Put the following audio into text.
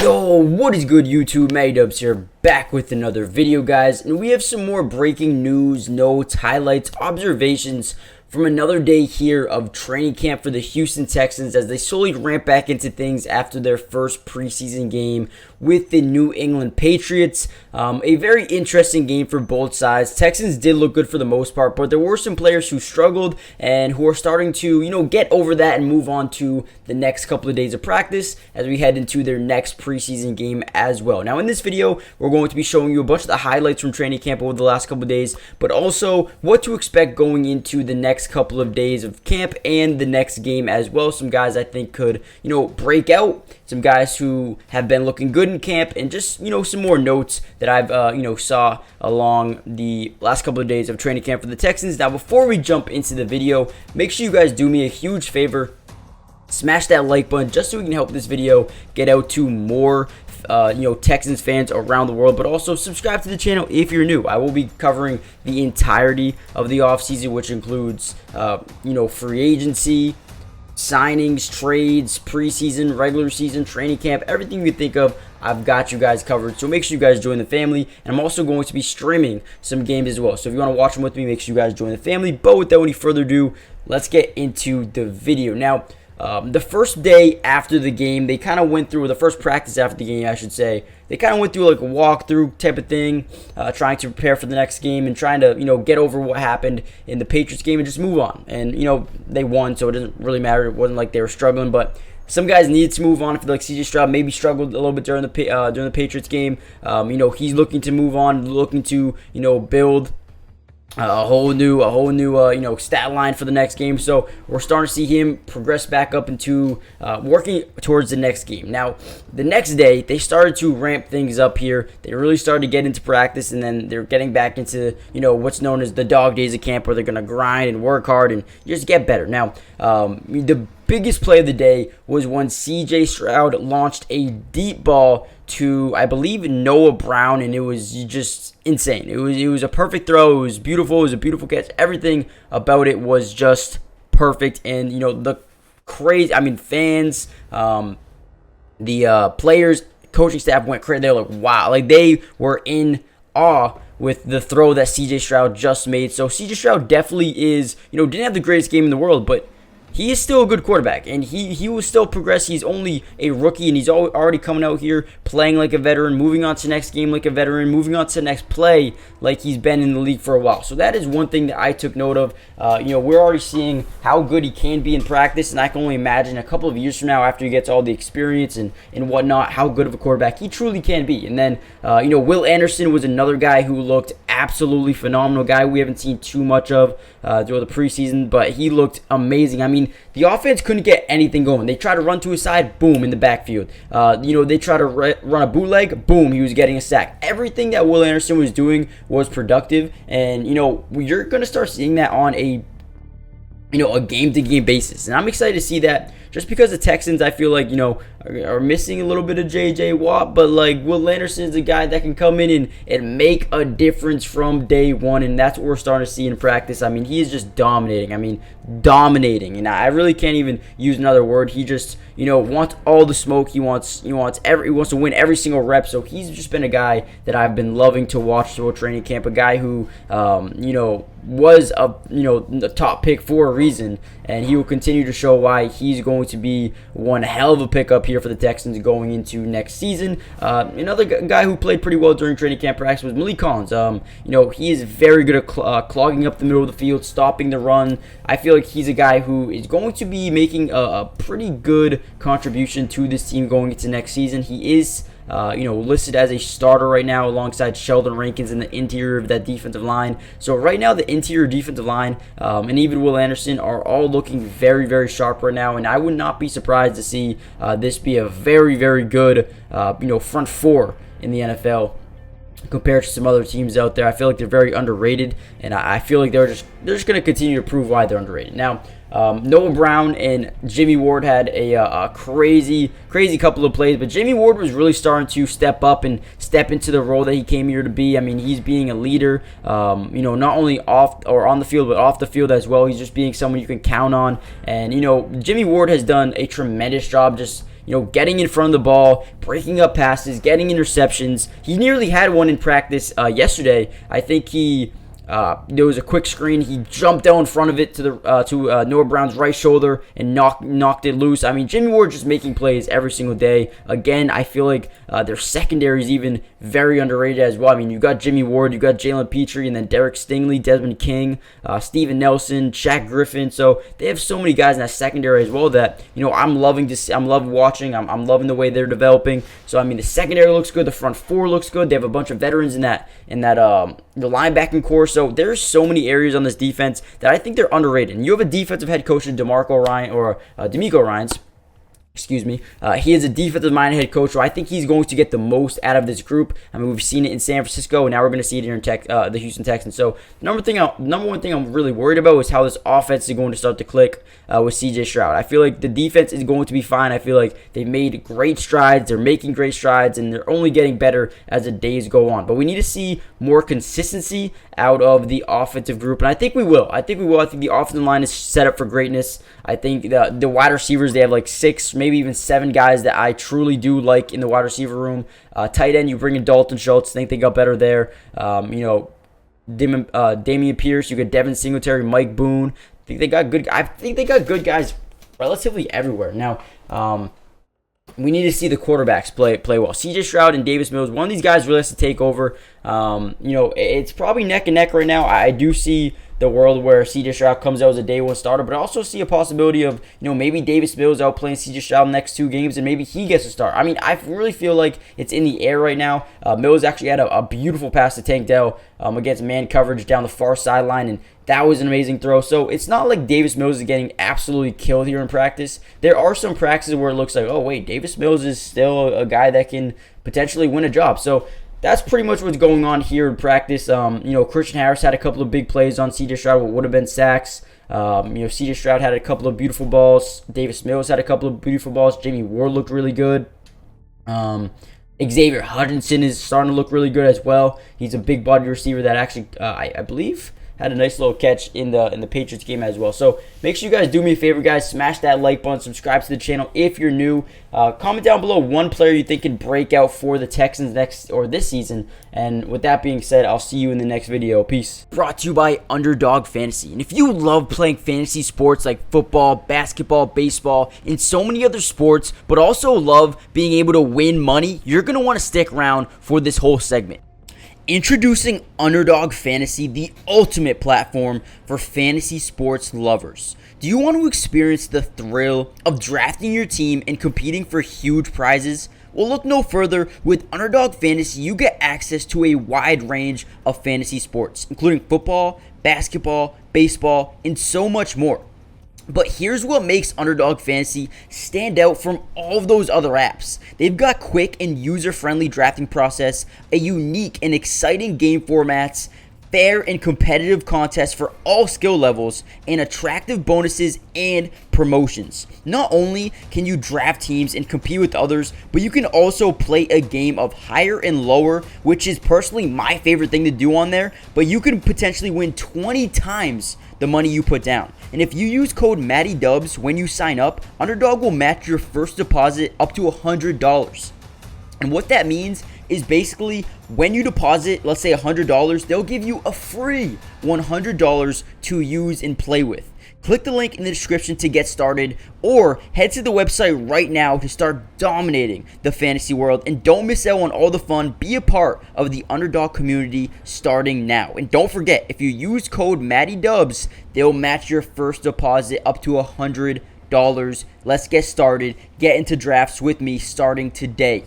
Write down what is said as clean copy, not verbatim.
Yo, what is good YouTube? Matty Dubs here, back with another video, guys, and we have some more breaking news, notes, highlights, observations from another day here of training camp for the Houston Texans as they slowly ramp back into things after their first preseason game with the New England Patriots. A very interesting game for both sides. Texans did look good for the most part, but there were some players who struggled and who are starting to, get over that and move on to the next couple of days of practice as we head into their next preseason game as well. Now, in this video, we're going to be showing you a bunch of the highlights from training camp over the last couple of days, but also what to expect going into the next couple of days of camp and the next game as well. Some guys I think could, break out. Some guys who have been looking good in camp, and just, some more notes that I've, saw along the last couple of days of training camp for the Texans. Now, before we jump into the video, make sure you guys do me a huge favor. Smash that like button just so we can help this video get out to more Texans fans around the world, but also subscribe to the channel if you're new. I will be covering the entirety of the offseason, which includes free agency, signings, trades, preseason, regular season, training camp, everything you can think of. I've got you guys covered, so make sure you guys join the family, and I'm also going to be streaming some games as well, so if you want to watch them with me, make sure you guys join the family. But without any further ado, let's get into the video. Now, the first day after the game, they kind of went through, the first practice after the game, I should say, they kind of went through like a walkthrough type of thing, trying to prepare for the next game and trying to, get over what happened in the Patriots game and just move on. And, they won, so it doesn't really matter. It wasn't like they were struggling, but some guys needed to move on. I feel like CJ Stroud maybe struggled a little bit during the Patriots game. He's looking to move on, looking to, build a whole new stat line for the next game. So we're starting to see him progress back up into working towards the next game. Now, the next day, they started to ramp things up here. They really started to get into practice, and then they're getting back into, what's known as the dog days of camp, where they're going to grind and work hard and just get better. Now, the biggest play of the day was when CJ Stroud launched a deep ball to, I believe, Noah Brown, and it was just insane. It was a perfect throw. It was beautiful. It was a beautiful catch. Everything about it was just perfect. And the crazy, fans, the players, coaching staff went crazy. They were like, wow, like they were in awe with the throw that CJ Stroud just made. So CJ Stroud definitely is, didn't have the greatest game in the world, but he is still a good quarterback, and he will still progress. He's only a rookie, and he's already coming out here playing like a veteran, moving on to the next game like a veteran, moving on to the next play like he's been in the league for a while. So that is one thing that I took note of. We're already seeing how good he can be in practice, and I can only imagine a couple of years from now, after he gets all the experience and whatnot, how good of a quarterback he truly can be. And then, Will Anderson was another guy who looked absolutely phenomenal. Guy we haven't seen too much of throughout the preseason, but he looked amazing. The offense couldn't get anything going. They tried to run to his side, boom, in the backfield. They tried to run a bootleg, boom, he was getting a sack. Everything that Will Anderson was doing was productive, and, you're going to start seeing that on a game-to-game basis. And I'm excited to see that, just because the Texans, I feel like, are missing a little bit of J.J. Watt, but like Will Anderson is a guy that can come in and make a difference from day one, and that's what we're starting to see in practice. He is just dominating. Dominating, and I really can't even use another word. He just, wants all the smoke. He wants to win every single rep. So he's just been a guy that I've been loving to watch through training camp. A guy who, was the top pick for a reason, and he will continue to show why he's going to be one hell of a pickup here for the Texans going into next season. Another guy who played pretty well during training camp practice was Malik Collins. He is very good at clogging up the middle of the field, stopping the run. I feel like he's a guy who is going to be making a pretty good contribution to this team going into next season. He is listed as a starter right now alongside Sheldon Rankins in the interior of that defensive line. So right now, the interior defensive line and even Will Anderson are all looking very, very sharp right now, and I would not be surprised to see this be a very, very good front four in the NFL compared to some other teams out there. I feel like they're very underrated, and I feel like they're just going to continue to prove why they're underrated. Now, Noah Brown and Jimmy Ward had a crazy couple of plays, but Jimmy Ward was really starting to step up and step into the role that he came here to be. He's being a leader, not only off or on the field, but off the field as well. He's just being someone you can count on, and Jimmy Ward has done a tremendous job just getting in front of the ball, breaking up passes, getting interceptions. He nearly had one in practice yesterday. I think there was a quick screen. He jumped down in front of it to Noah Brown's right shoulder and knocked it loose. I mean, Jimmy Ward just making plays every single day. Again, I feel like their secondary is even very underrated as well. I mean, you got Jimmy Ward, you got Jalen Petrie, and then Derek Stingley, Desmond King, Steven Nelson, Shaq Griffin. So they have so many guys in that secondary as well that I'm loving to see. I'm loving watching. I'm loving the way they're developing. So I mean, the secondary looks good. The front four looks good. They have a bunch of veterans in that the linebacking core. So there's so many areas on this defense that I think they're underrated. And you have a defensive head coach in DeMeco Ryans. Excuse me. He is a defensive-minded head coach, so I think he's going to get the most out of this group. I mean, we've seen it in San Francisco, and now we're going to see it here in the Houston Texans. So, number one thing I'm really worried about is how this offense is going to start to click with C.J. Stroud. I feel like the defense is going to be fine. I feel like they've made great strides. They're making great strides, and they're only getting better as the days go on. But we need to see more consistency out of the offensive group, and I think we will. I think the offensive line is set up for greatness. I think the wide receivers, they have like 6, maybe even 7 guys that I truly do like in the wide receiver room. Tight end, you bring in Dalton Schultz. I think they got better there. Damian Pierce, you got Devin Singletary, Mike Boone. I think they got good guys relatively everywhere. Now, we need to see the quarterbacks play well. C.J. Stroud and Davis Mills, one of these guys really has to take over. It's probably neck and neck right now. I do see the world where C.J. Stroud comes out as a day one starter, but I also see a possibility of, maybe Davis Mills outplaying C.J. Stroud the next 2 games, and maybe he gets a start. I mean, I really feel like it's in the air right now. Mills actually had a beautiful pass to Tank Dell against man coverage down the far sideline, and that was an amazing throw. So it's not like Davis Mills is getting absolutely killed here in practice. There are some practices where it looks like, oh, wait, Davis Mills is still a guy that can potentially win a job. So that's pretty much what's going on here in practice. Christian Harris had a couple of big plays on C.J. Stroud, what would have been sacks. C.J. Stroud had a couple of beautiful balls. Davis Mills had a couple of beautiful balls. Jimmy Ward looked really good. Xavier Hutchinson is starting to look really good as well. He's a big body receiver that actually, I believe, had a nice little catch in the Patriots game as well. So make sure you guys do me a favor, guys. Smash that like button. Subscribe to the channel if you're new. Comment down below one player you think can break out for the Texans this season. And with that being said, I'll see you in the next video. Peace. Brought to you by Underdog Fantasy. And if you love playing fantasy sports like football, basketball, baseball, and so many other sports, but also love being able to win money, you're going to want to stick around for this whole segment. Introducing Underdog Fantasy, the ultimate platform for fantasy sports lovers. Do you want to experience the thrill of drafting your team and competing for huge prizes? Well, look no further. With Underdog Fantasy, you get access to a wide range of fantasy sports, including football, basketball, baseball, and so much more. But here's what makes Underdog Fantasy stand out from all of those other apps. They've got quick and user-friendly drafting process, a unique and exciting game formats, fair and competitive contests for all skill levels, and attractive bonuses and promotions. Not only can you draft teams and compete with others, but you can also play a game of higher and lower, which is personally my favorite thing to do on there, but you can potentially win 20 times the money you put down. And if you use code MattyDubs when you sign up, Underdog will match your first deposit up to $100. And what that means is basically when you deposit, let's say $100, they'll give you a free $100 to use and play with. Click the link in the description to get started, or head to the website right now to start dominating the fantasy world. And don't miss out on all the fun. Be a part of the Underdog community starting now. And don't forget, if you use code MattyDubs, they'll match your first deposit up to $100. Let's get started. Get into drafts with me starting today.